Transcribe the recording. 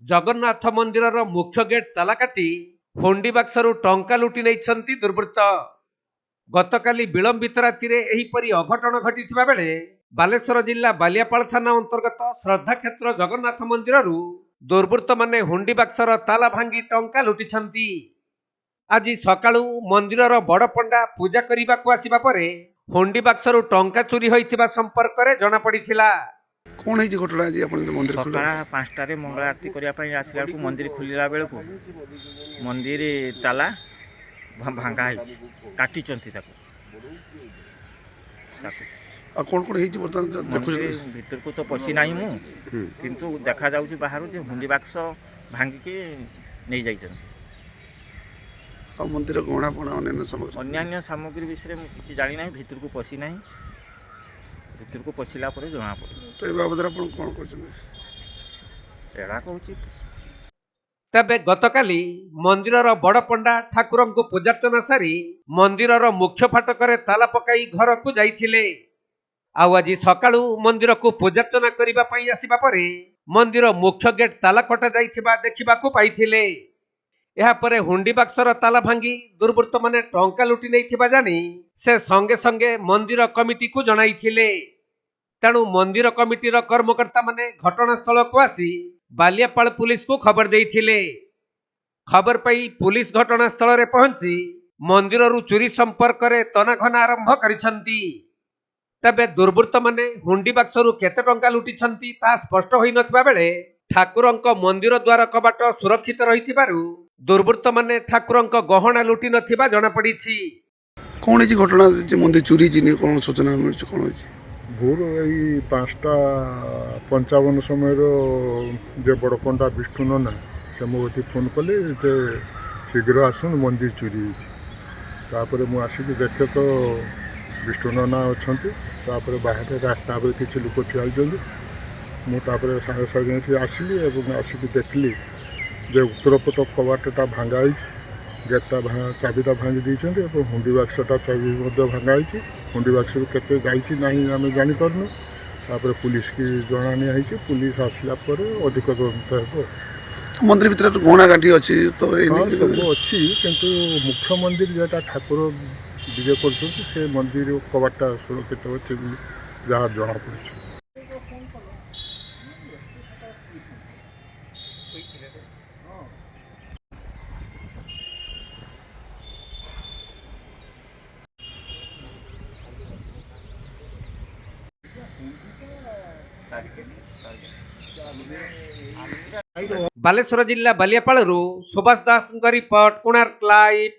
जगन्नाथ मंदिर मुख्य गेट ताला काटी हुंडी बाक्सरू टंका लुटि नहीं दुर्वृत्त। गतकाली विलंबित राति एहिपरि अघटन घटिथिबा बेले बालेश्वर जिला बालियापाल थाना अंतर्गत श्रद्धा क्षेत्र जगन्नाथ मंदिर दुर्वृत्त माने हुंडी बाक्सर ताला भांगी टंका लुटिछंती। आज सकाळू मंदिरर बड़ पंडा पूजा करने आसिबा परे हुंडी बाक्सरू टंका चोरी होइथिबा संपर्क रे जणा पड़िथिला। कौन है घटना आज मंदिर सकाळ 5टारे मंगल आरती करने आसला मंदिर खुलिला बेलू मंदिर ताला भांगा काटी कौन कौन भीतर को तो पशी ना मु किंतु देखा जाउची बाहर जे हुंडी बाक्स भांगिकी नहीं जाइछन। मंदिर गहना पणा अन्य सामग्री विषय में किसी जानी ना, भीतर को पशी ना, भीतर को पशिला पर जना पड़े। तो ए बाबद आपण कोन करछन एडा कहूची। तबे गतकाली मंदिरर बड़ पंडा ठाकुर को पूजार्चना सारी मंदिरर मुख्य फाटक ताला पकाई घर को जाइथिले। आज सकाळू मंदिर को पूजार्चना करिबा पई आसिबा परे मंदिर मुख्य गेट ताला कटा जाइथिबा देखिबाकू पाइथिले। एहा परे हुंडी बाक्सर ताला भांगी दुर्वृत्त माने टंका लुटि नैथिबा जानी से संगे संगे मंदिर कमिटी को जणाइथिले। तेणु मंदिर कमिटीर कर्मकर्ता माने घटनास्थल को आसी बालियापाल पुलिस को खबर देइथिले। खबर पाई पुलिस घटनास्थल रे पहुंची मंदिररू चोरी संपर्क रे तनाघना आरंभ करिसंती। तबे दुर्वृत्त माने हुंडी बाक्सरू केते टंका लुटिछंती ता स्पष्ट होई नथिबा बेले ठाकुरंक मंदिर द्वार कबाट सुरक्षित रहिथिबारु दुर्वृत्त माने ठाकुरंक गहना लुटि नथिबा जणा पड़िछि। कौन है घटना जे मंदिर चोरी जिनी कोन सूचना मिल कोन होछि? भोर यही 5:55 समय जे बड़ पंडा विष्णु नना से मो फोन कले जे शीघ्र आसन मंदिर चोरी होपर मुझे देखे तो विष्णु नना अच्छा बाहर रास्ता पर किसी लोक ठिया मुझे साढ़े 7 आसली आसिक देखली जे उत्तर पट कबाटा भांगाई गेटा चाबीटा भांगी देते हुंडी बाक्सटा चाबी भांगाई। हुंडी बाक्स केते जाइए ना आम जापारनु पुलिस की जना निया पुलिस आसला अधिक तदंत हो। मंदिर भीतर गहना गांठी अच्छी तो सब अच्छी किंतु मुख्य मंदिर जेटा ठाकुर विजय कर मंदिर कबाटा सुरक्षित अच्छे जहाँ जना पड़े। बालेश्वर जिला बालियापाल सुभाष दास रिपोर्ट कोणार्क लाइव।